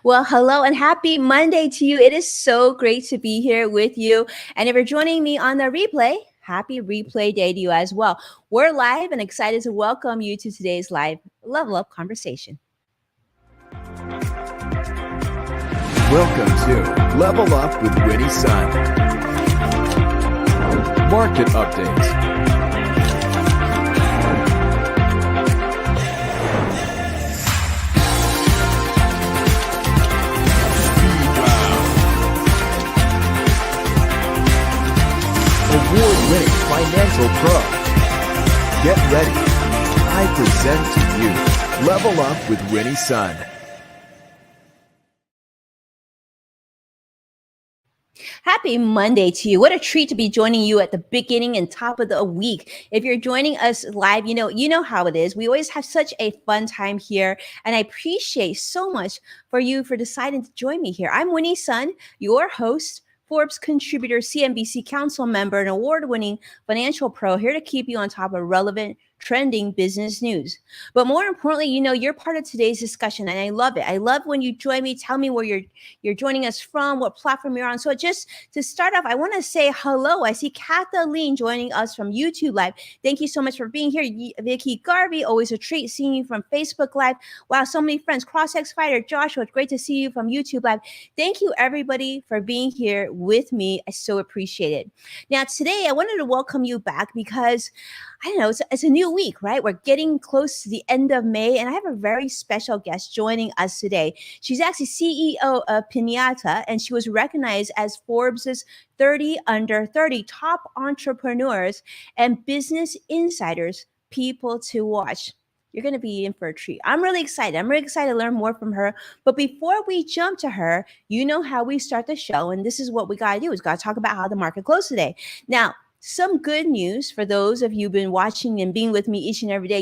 Well, hello and happy Monday to you. It is so great to be here with you. And if you're joining me on the replay, happy replay day to you as well. We're live and excited to welcome you to today's live Level Up conversation. Welcome to Level Up with Winnie Sun. Market update. Award-winning financial pro. Get ready. I present to you Level Up with Winnie Sun. Happy Monday to you. What a treat to be joining you at the beginning and top of the week. If you're joining us live, you know how it is. We always have such a fun time here, and I appreciate so much for deciding to join me here. I'm Winnie Sun, your host, Forbes contributor, CNBC council member, and award-winning financial pro, here to keep you on top of relevant, trending business news. But more importantly, you're part of today's discussion, and I love it. I love when you join me. Tell me where you're joining us from, what platform you're on. So just to start off, I want to say hello. I see Kathleen joining us from YouTube Live. Thank you so much for being here. Vicky Garvey, always a treat seeing you from Facebook Live. Wow, so many friends. CrossX Fighter, Joshua, great to see you from YouTube Live. Thank you, everybody, for being here with me. I so appreciate it. Now, today, I wanted to welcome you back because I don't know, it's a new week, right? We're getting close to the end of May, and I have a very special guest joining us today. She's actually CEO of Piñata, and she was recognized as Forbes' 30 under 30 top entrepreneurs and business insiders, people to watch. You're going to be in for a treat. I'm really excited. To learn more from her. But before we jump to her, you know how we start the show, and this is what we got to do. Is got to talk about how the market closed today. Now, some good news for those of you who've been watching and being with me each and every day.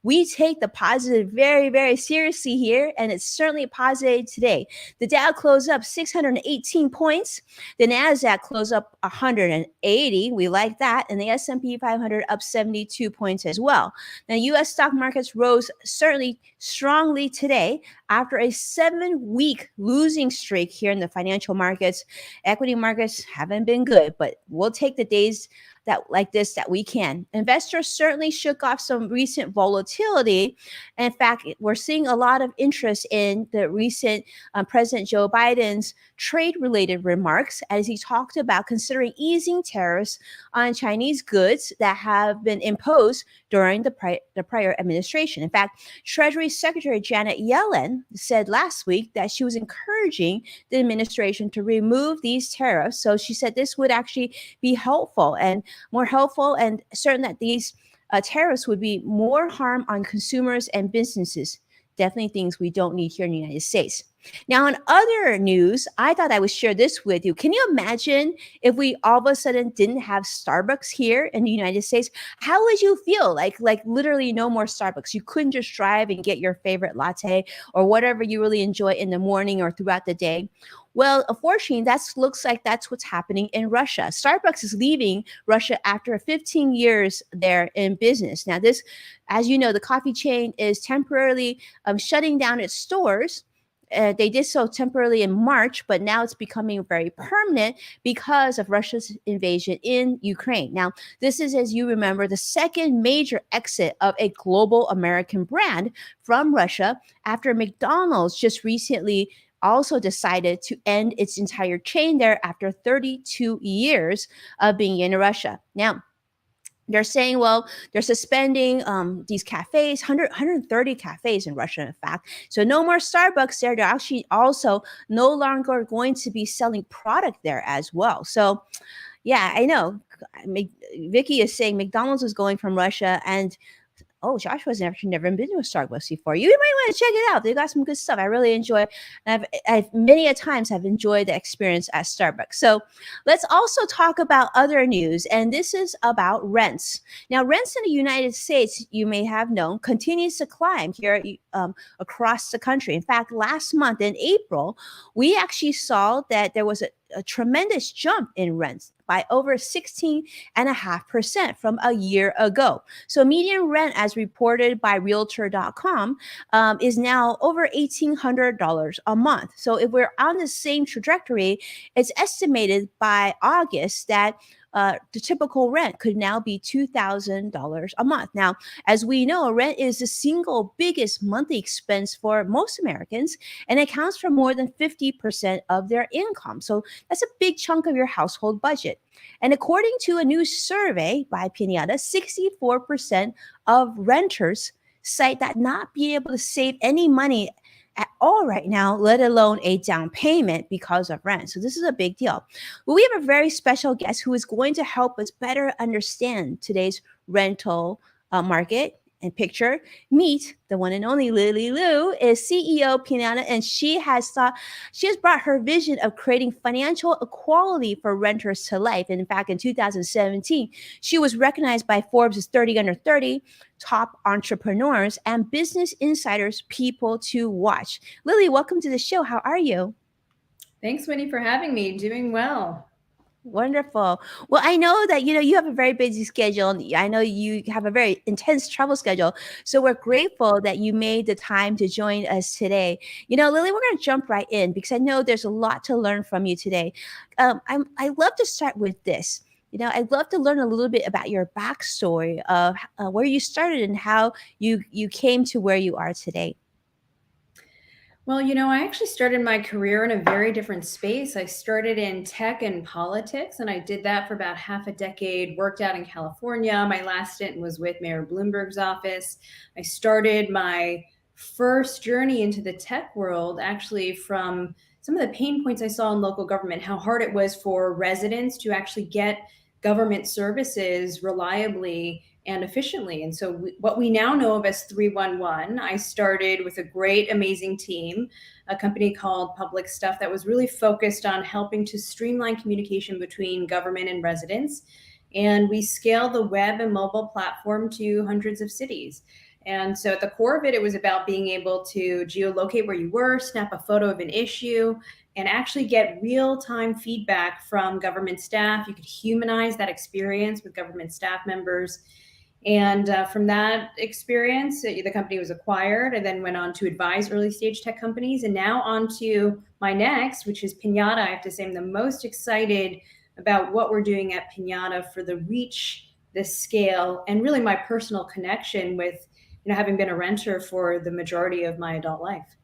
We take the positive very, very seriously here, and it's certainly a positive today. The Dow closed up 618 points. The NASDAQ closed up 180. We like that. And the S&P 500 up 72 points as well. Now, U.S. stock markets rose certainly strongly today after a 7-week losing streak here in the financial markets. Equity markets haven't been good, but we'll take the days that we can. Investors certainly shook off some recent volatility. In fact, we're seeing a lot of interest in the recent President Joe Biden's trade-related remarks as he talked about considering easing tariffs on Chinese goods that have been imposed during the prior administration. In fact, Treasury Secretary Janet Yellen said last week that she was encouraging the administration to remove these tariffs. So she said this would actually be more helpful and certain that these tariffs would be more harm on consumers and businesses. Definitely things we don't need here in the United States. Now, in other news, I thought I would share this with you. Can you imagine if we all of a sudden didn't have Starbucks here in the United States? How would you feel? Like literally no more Starbucks. You couldn't just drive and get your favorite latte or whatever you really enjoy in the morning or throughout the day. Well, unfortunately, looks like that's what's happening in Russia. Starbucks is leaving Russia after 15 years there in business. Now, this, as you know, the coffee chain is temporarily shutting down its stores. They did so temporarily in March, but now it's becoming very permanent because of Russia's invasion in Ukraine. Now, this is, as you remember, the second major exit of a global American brand from Russia after McDonald's just recently also decided to end its entire chain there after 32 years of being in Russia. Now, they're saying, well, they're suspending these cafes, 130 cafes in Russia, in fact. So no more Starbucks there. They're actually also no longer going to be selling product there as well. So, yeah, I know. Vicky is saying McDonald's is going from Russia, and Joshua's actually never been to a Starbucks before. You might want to check it out. They got some good stuff. I really enjoy it. And I've many a times have enjoyed the experience at Starbucks. So let's also talk about other news. And this is about rents. Now, rents in the United States, you may have known, continues to climb here across the country. In fact, last month in April, we actually saw that there was a tremendous jump in rents. by over 16.5% from a year ago. So median rent, as reported by Realtor.com, is now over $1,800 a month. So if we're on the same trajectory, it's estimated by August that the typical rent could now be $2,000 a month. Now, as we know, rent is the single biggest monthly expense for most Americans and accounts for more than 50% of their income. So that's a big chunk of your household budget. And according to a new survey by Piñata, 64% of renters cite that not being able to save any money at all right now, let alone a down payment because of rent. So this is a big deal. Well, we have a very special guest who is going to help us better understand today's rental market and picture. Meet the one and only Lily Liu, is CEO Pinata, and she has brought her vision of creating financial equality for renters to life. And in fact, in 2017, she was recognized by Forbes' 30 Under 30 top entrepreneurs and Business Insider's People to Watch. Lily, welcome to the show. How are you? Thanks, Winnie, for having me. Doing well. Wonderful. Well, I know that you have a very busy schedule. And I know you have a very intense travel schedule. So we're grateful that you made the time to join us today. Lily, we're going to jump right in because I know there's a lot to learn from you today. I love to start with this. I'd love to learn a little bit about your backstory of where you started and how you came to where you are today. Well, I actually started my career in a very different space. I started in tech and politics, and I did that for about half a decade, worked out in California. My last stint was with Mayor Bloomberg's office. I started my first journey into the tech world actually from some of the pain points I saw in local government, how hard it was for residents to actually get government services reliably and efficiently. And so what we now know of as 311, I started with a great, amazing team, a company called Public Stuff that was really focused on helping to streamline communication between government and residents. And we scaled the web and mobile platform to hundreds of cities. And so at the core of it, it was about being able to geolocate where you were, snap a photo of an issue, and actually get real-time feedback from government staff. You could humanize that experience with government staff members. And from that experience, the company was acquired and then went on to advise early stage tech companies. And now on to my next, which is Piñata. I have to say I'm the most excited about what we're doing at Piñata for the reach, the scale, and really my personal connection with having been a renter for the majority of my adult life.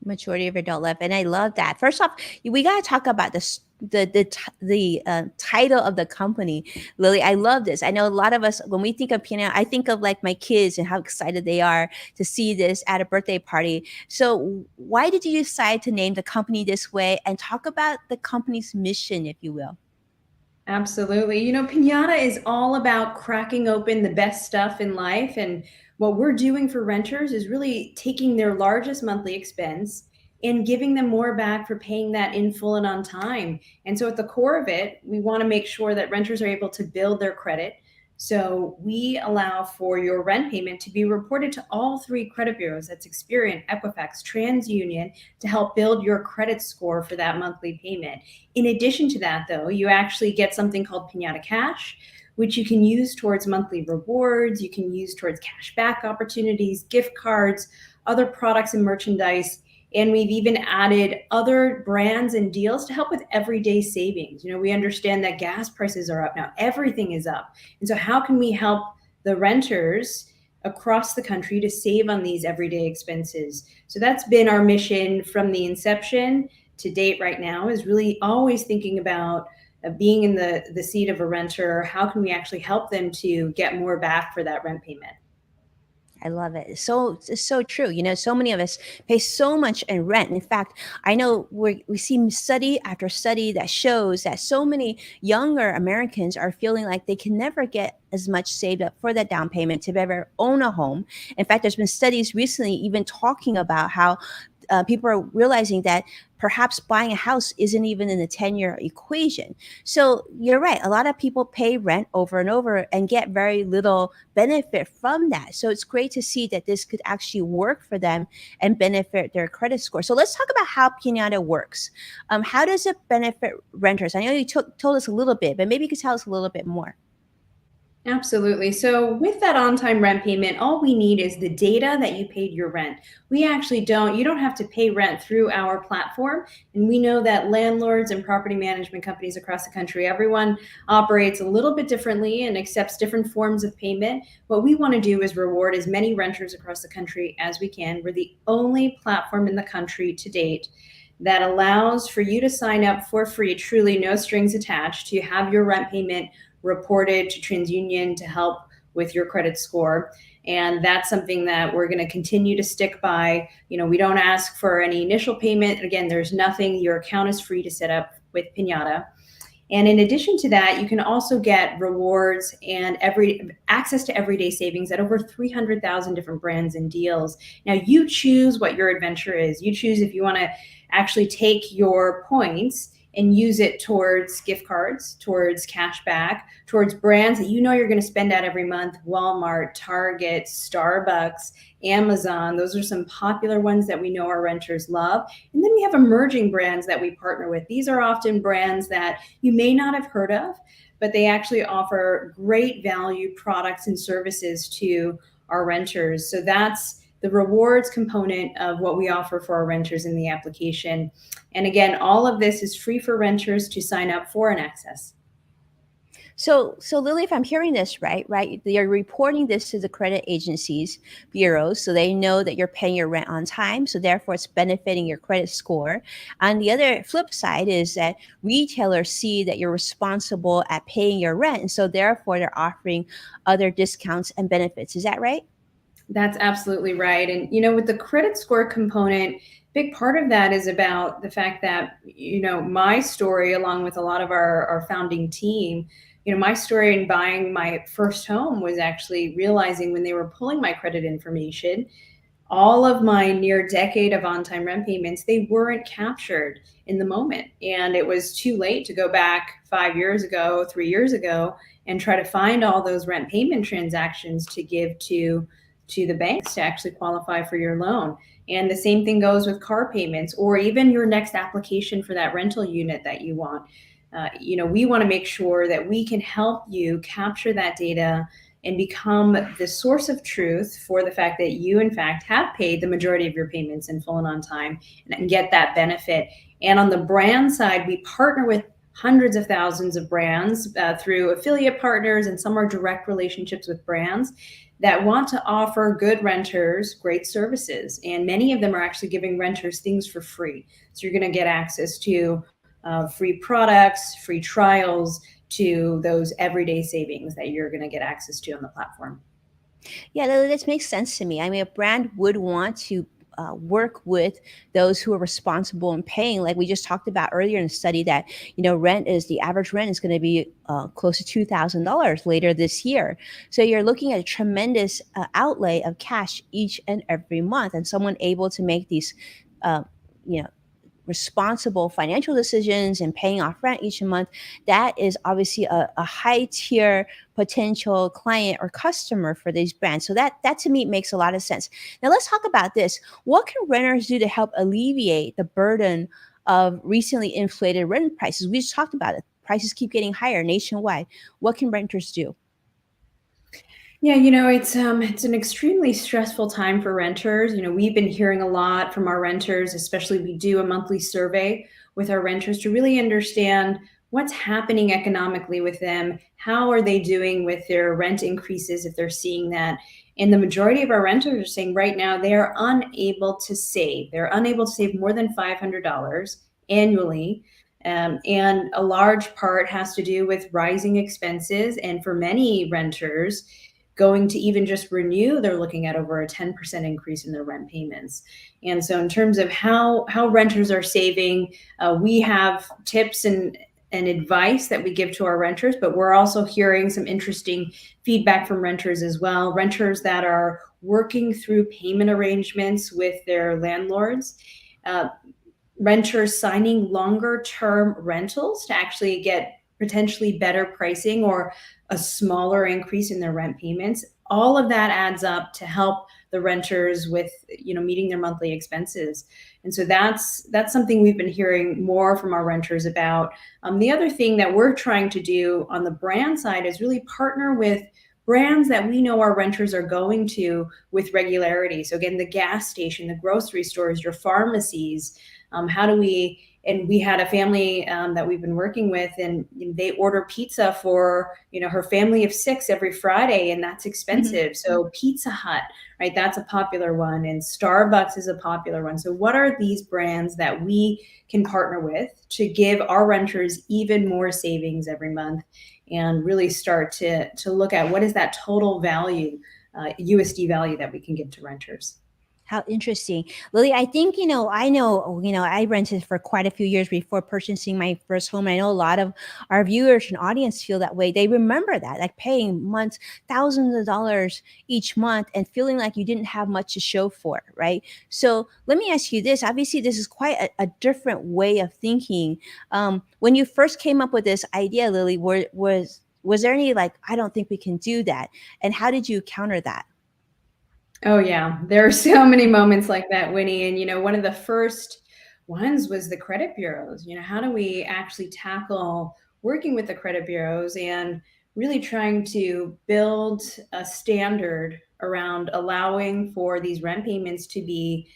Majority of adult life, and I love that. First off, we got to talk about the title of the company, Lily. I love this. I know a lot of us, when we think of Pinata, I think of like my kids and how excited they are to see this at a birthday party. So why did you decide to name the company this way, and talk about the company's mission, if you will? Absolutely. Piñata is all about cracking open the best stuff in life. And what we're doing for renters is really taking their largest monthly expense and giving them more back for paying that in full and on time. And so at the core of it, we want to make sure that renters are able to build their credit. So we allow for your rent payment to be reported to all three credit bureaus. That's Experian, Equifax, TransUnion, to help build your credit score for that monthly payment. In addition to that, though, you actually get something called Piñata Cash, which you can use towards monthly rewards. You can use towards cash back opportunities, gift cards, other products and merchandise. And we've even added other brands and deals to help with everyday savings. We understand that gas prices are up now. Everything is up. And so how can we help the renters across the country to save on these everyday expenses? So that's been our mission from the inception to date right now, is really always thinking about being in the seat of a renter. How can we actually help them to get more back for that rent payment? I love it. It's so true. So many of us pay so much in rent. In fact, I know we see study after study that shows that so many younger Americans are feeling like they can never get as much saved up for that down payment to ever own a home. In fact, there's been studies recently even talking about how people are realizing that perhaps buying a house isn't even in the 10-year equation. So you're right. A lot of people pay rent over and over and get very little benefit from that. So it's great to see that this could actually work for them and benefit their credit score. So let's talk about how Pinata works. How does it benefit renters? I know you told us a little bit, but maybe you could tell us a little bit more. Absolutely. So with that on-time rent payment, all we need is the data that you paid your rent. We actually you don't have to pay rent through our platform. And we know that landlords and property management companies across the country, everyone operates a little bit differently and accepts different forms of payment. What we want to do is reward as many renters across the country as we can. We're the only platform in the country to date that allows for you to sign up for free, truly no strings attached, to have your rent payment reported to TransUnion to help with your credit score. And that's something that we're going to continue to stick by. We don't ask for any initial payment. Again, there's nothing. Your account is free to set up with Piñata. And in addition to that, you can also get rewards and access to everyday savings at over 300,000 different brands and deals. Now, you choose what your adventure is. You choose if you want to actually take your points and use it towards gift cards, towards cash back, towards brands that you're going to spend at every month: Walmart, Target, Starbucks, Amazon. Those are some popular ones that we know our renters love. And then we have emerging brands that we partner with. These are often brands that you may not have heard of, but they actually offer great value products and services to our renters. So that's the rewards component of what we offer for our renters in the application. And again, all of this is free for renters to sign up for and access. So Lily, if I'm hearing this right, you're reporting this to the credit agencies, bureaus, so they know that you're paying your rent on time. So therefore, it's benefiting your credit score. On the other flip side is that retailers see that you're responsible at paying your rent, and so therefore they're offering other discounts and benefits. Is that right? That's absolutely right. And, with the credit score component, big part of that is about the fact that, my story, along with a lot of our founding team, my story in buying my first home was actually realizing when they were pulling my credit information, all of my near decade of on-time rent payments, they weren't captured in the moment. And it was too late to go back 5 years ago, 3 years ago, and try to find all those rent payment transactions to give to the banks to actually qualify for your loan. And the same thing goes with car payments, or even your next application for that rental unit that you want. We want to make sure that we can help you capture that data and become the source of truth for the fact that you, in fact, have paid the majority of your payments in full and on time, and get that benefit. And on the brand side, we partner with hundreds of thousands of brands through affiliate partners, and some are direct relationships with brands that want to offer good renters great services. And many of them are actually giving renters things for free. So you're going to get access to free products, free trials, to those everyday savings that you're going to get access to on the platform. Yeah, that makes sense to me. I mean, a brand would want to work with those who are responsible in paying. Like we just talked about earlier in the study, that the average rent is going to be close to $2,000 later this year. So you're looking at a tremendous outlay of cash each and every month, and someone able to make these, you know, responsible financial decisions and paying off rent each month, that is obviously a high tier potential client or customer for these brands. So that to me makes a lot of sense. Now let's talk about this. What can renters do to help alleviate the burden of recently inflated rent prices? We just talked about it. Prices keep getting higher nationwide. What can renters do? Yeah, it's an extremely stressful time for renters. We've been hearing a lot from our renters, especially we do a monthly survey with our renters to really understand what's happening economically with them. How are they doing with their rent increases, if they're seeing that? And the majority of our renters are saying right now they are unable to save. They're unable to save more than $500 annually. And a large part has to do with rising expenses. And for many renters, going to even just renew, they're looking at over a 10% increase in their rent payments. And so in terms of how renters are saving, we have tips and advice that we give to our renters, but we're also hearing some interesting feedback from renters as well. Renters that are working through payment arrangements with their landlords, uh, renters signing longer term rentals to actually get potentially better pricing or a smaller increase in their rent payments. All of that adds up to help the renters with, meeting their monthly expenses. And so that's something we've been hearing more from our renters about. The other thing that we're trying to do on the brand side is really partner with brands that we know our renters are going to with regularity. So again, the gas station, the grocery stores, your pharmacies. How do we, and we had a family that we've been working with, and they order pizza for her family of 6 every Friday, and that's expensive. So Pizza Hut, right, that's a popular one, and Starbucks is a popular one. So what are these brands that we can partner with to give our renters even more savings every month, and really start to look at what is that total value, USD value, that we can give to renters? How interesting. Lily, I think, I rented for quite a few years before purchasing my first home. I know a lot of our viewers and audience feel that way. They remember that, like paying months, thousands of dollars each month and feeling like you didn't have much to show for it, right? So let me ask you this. Obviously, this is quite a different way of thinking. When you first came up with this idea, Lily, was there any like, I don't think we can do that? And how did you counter that? Oh yeah, there are so many moments like that, Winnie. And one of the first ones was the credit bureaus. How do we actually tackle working with the credit bureaus and really trying to build a standard around allowing for these rent payments to be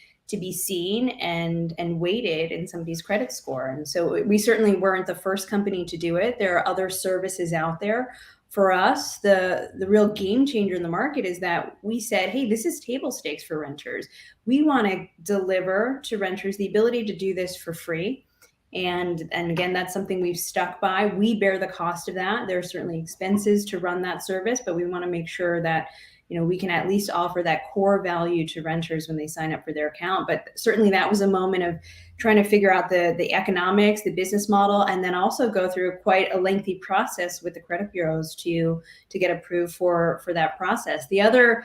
seen and weighted in somebody's credit score. And so we certainly weren't the first company to do it. There are other services out there. For us, the real game changer in the market is that we said, hey, this is table stakes for renters. We want to deliver to renters the ability to do this for free. And again, that's something we've stuck by. We bear the cost of that. There are certainly expenses to run that service, but we want to make sure that we can at least offer that core value to renters when they sign up for their account. But certainly that was a moment of trying to figure out the economics, the business model, and then also go through quite a lengthy process with the credit bureaus to get approved for that process. The other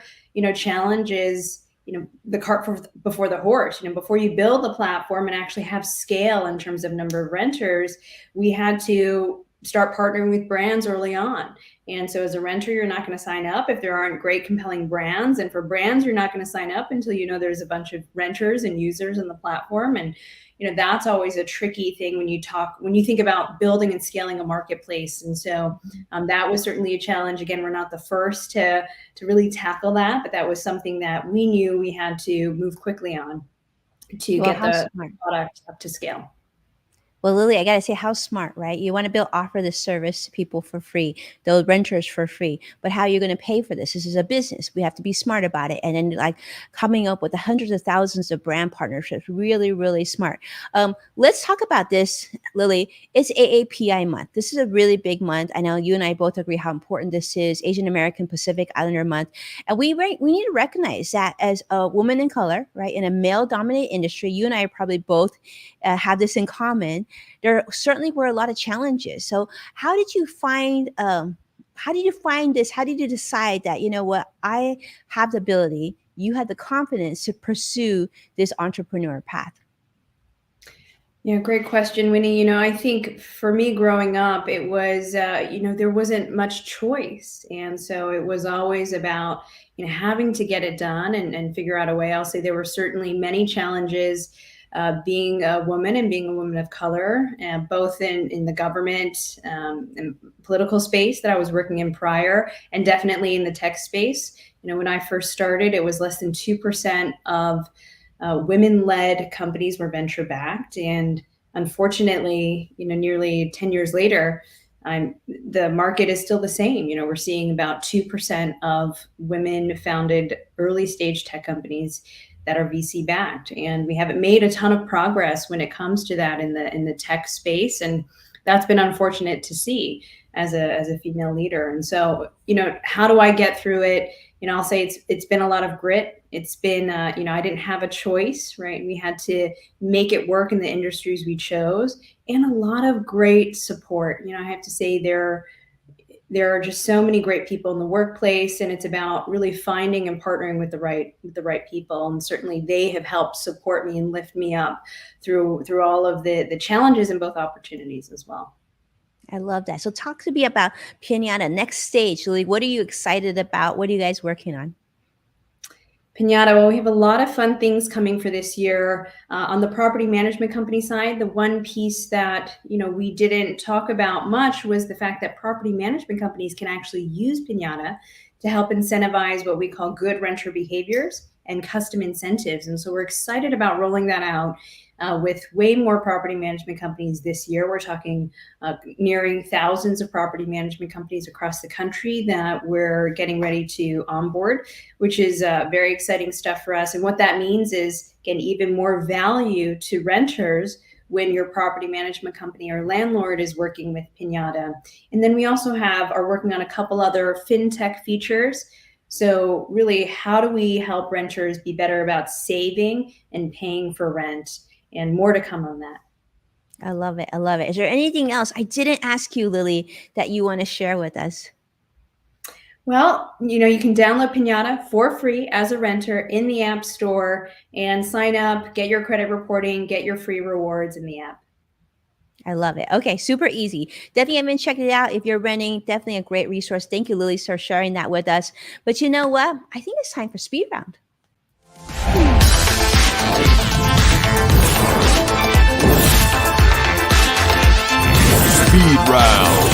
challenge is the cart before the horse. Before you build the platform and actually have scale in terms of number of renters, we had to start partnering with brands early on. And so as a renter, you're not going to sign up if there aren't great, compelling brands. And for brands, you're not going to sign up until there's a bunch of renters and users in the platform. And that's always a tricky thing when you think about building and scaling a marketplace. And so that was certainly a challenge. Again, we're not the first to really tackle that, but that was something that we knew we had to move quickly on to Well, get how the smart. product up to scale. Well, Lily, I gotta say, how smart, right? You want to offer this service to people for free, those renters for free. But how are you going to pay for this? This is a business. We have to be smart about it. And then, like, coming up with the hundreds of thousands of brand partnerships, really, really smart. Let's talk about this, Lily. It's AAPI month. This is a really big month. I know you and I both agree how important this is. Asian American Pacific Islander month, and we need to recognize that as a woman in color, right, in a male-dominated industry. You and I probably both have this in common. There certainly were a lot of challenges. So how did you find this? How did you decide that, I have the ability, you had the confidence to pursue this entrepreneur path? Yeah, great question, Winnie. I think for me growing up, it was, there wasn't much choice. And so it was always about, having to get it done and figure out a way. I'll say there were certainly many challenges being a woman and being a woman of color, both in the government and political space that I was working in prior, and definitely in the tech space. When I first started, it was less than 2% of women-led companies were venture-backed. And unfortunately, nearly 10 years later, the market is still the same. We're seeing about 2% of women-founded early-stage tech companies that are VC backed, and we haven't made a ton of progress when it comes to that in the tech space, and that's been unfortunate to see as a female leader. And so, how do I get through it? I'll say it's been a lot of grit. It's been I didn't have a choice, right? We had to make it work in the industries we chose, and a lot of great support. I have to say there are just so many great people in the workplace, and it's about really finding and partnering with the right people. And certainly they have helped support me and lift me up through all of the challenges and both opportunities as well. I love that. So talk to me about Piñata, next stage. Lily, what are you excited about? What are you guys working on? Piñata, well, we have a lot of fun things coming for this year. On the property management company side, the one piece that we didn't talk about much was the fact that property management companies can actually use Piñata to help incentivize what we call good renter behaviors and custom incentives. And so we're excited about rolling that out with way more property management companies this year. We're talking nearing thousands of property management companies across the country that we're getting ready to onboard, which is very exciting stuff for us. And what that means is getting even more value to renters when your property management company or landlord is working with Piñata. And then we also are working on a couple other fintech features. So really, how do we help renters be better about saving and paying for rent? And more to come on that. I love it. I love it. Is there anything else I didn't ask you, Lily, that you want to share with us? Well, you can download Piñata for free as a renter in the App Store and sign up, get your credit reporting, get your free rewards in the app. I love it. Okay, super easy. Definitely haven't checked it out. If you're renting, definitely a great resource. Thank you, Lily, for sharing that with us. But you know what? I think it's time for speed round. Speed round.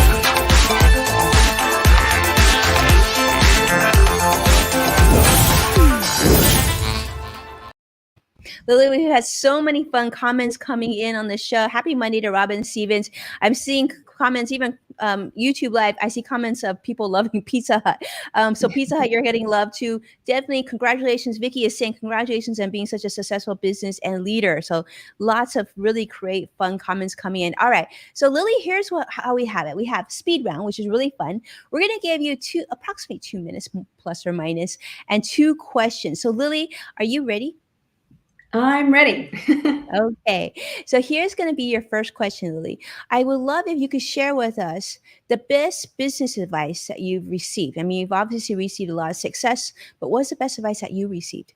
Lily, we've had so many fun comments coming in on the show. Happy Monday to Robin Stevens. I'm seeing comments, even YouTube Live. I see comments of people loving Pizza Hut. So Pizza Hut, you're getting love too. Definitely, congratulations. Vicky is saying congratulations on being such a successful business and leader. So lots of really great, fun comments coming in. All right. So Lily, here's how we have it. We have speed round, which is really fun. We're going to give you approximately 2 minutes plus or minus, and 2 questions. So Lily, are you ready? I'm ready. Okay. So here's going to be your first question, Lily. I would love if you could share with us the best business advice that you've received. I mean, you've obviously received a lot of success, but what's the best advice that you received?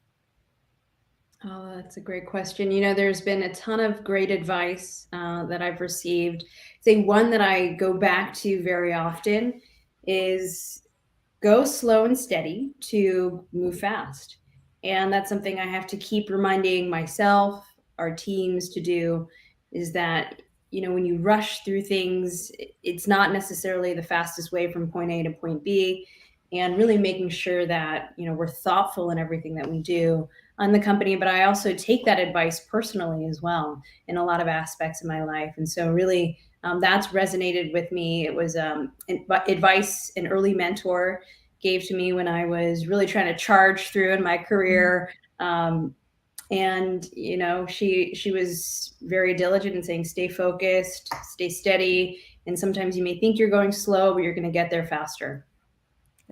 Oh, that's a great question. There's been a ton of great advice that I've received. Say one that I go back to very often is go slow and steady to move fast. And that's something I have to keep reminding myself, our teams to do, is that, when you rush through things, it's not necessarily the fastest way from point A to point B. And really making sure that, we're thoughtful in everything that we do on the company. But I also take that advice personally as well in a lot of aspects of my life. And so really, that's resonated with me. It was advice an early mentor gave to me when I was really trying to charge through in my career. And she was very diligent in saying, stay focused, stay steady. And sometimes you may think you're going slow, but you're going to get there faster.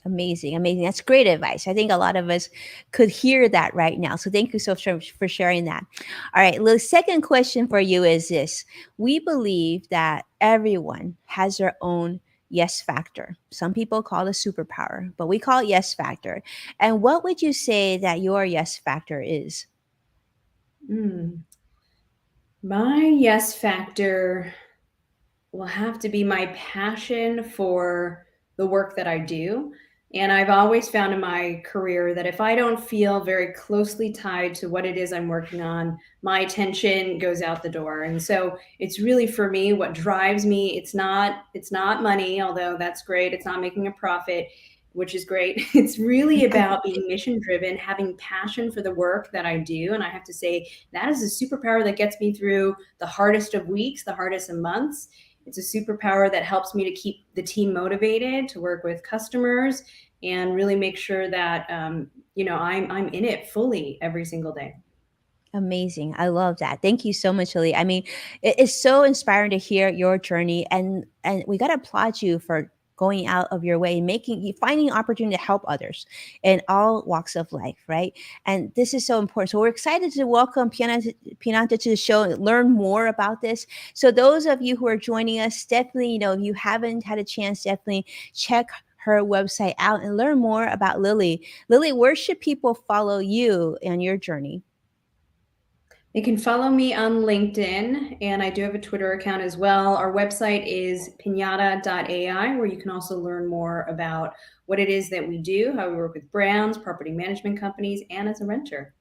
Amazing, amazing. That's great advice. I think a lot of us could hear that right now. So thank you so much for sharing that. All right, the second question for you is this. We believe that everyone has their own yes factor. Some people call it a superpower, but we call it yes factor. And what would you say that your yes factor is? My yes factor will have to be my passion for the work that I do. And I've always found in my career that if I don't feel very closely tied to what it is I'm working on, my attention goes out the door. And so it's really, for me, what drives me. It's not money, although that's great. It's not making a profit, which is great. It's really about being mission driven, having passion for the work that I do. And I have to say that is a superpower that gets me through the hardest of weeks, the hardest of months. It's a superpower that helps me to keep the team motivated, to work with customers, and really make sure that I'm in it fully every single day. Amazing. I love that. Thank you so much, Lily. I mean, it is so inspiring to hear your journey, and we got to applaud you for going out of your way, finding an opportunity to help others in all walks of life, right? And this is so important. So we're excited to welcome Pinata to the show and learn more about this. So those of you who are joining us, definitely, if you haven't had a chance, definitely check her website out and learn more about Lily. Lily, where should people follow you on your journey? They can follow me on LinkedIn, and I do have a Twitter account as well. Our website is Piñata.ai, where you can also learn more about what it is that we do, how we work with brands, property management companies, and as a renter.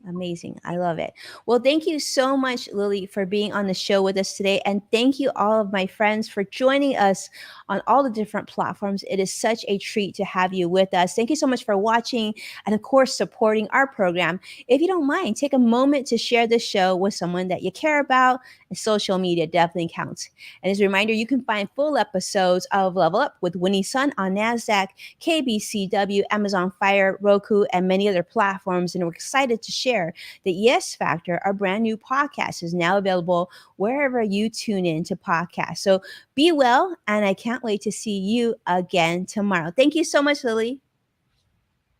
Amazing. I love it. Well, thank you so much, Lily, for being on the show with us today. And thank you, all of my friends, for joining us on all the different platforms. It is such a treat to have you with us. Thank you so much for watching and, of course, supporting our program. If you don't mind, take a moment to share this show with someone that you care about. And social media definitely counts. And as a reminder, you can find full episodes of Level Up with Winnie Sun on NASDAQ, KBCW, Amazon Fire, Roku, and many other platforms. And we're excited to share that Yes Factor, our brand new podcast, is now available wherever you tune in to podcasts. So be well, and I can't wait to see you again tomorrow. Thank you so much, Lily.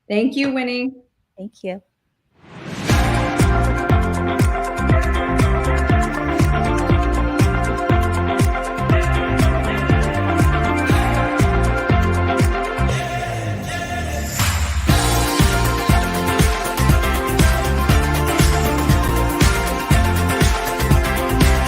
Thank you, Winnie. Thank you.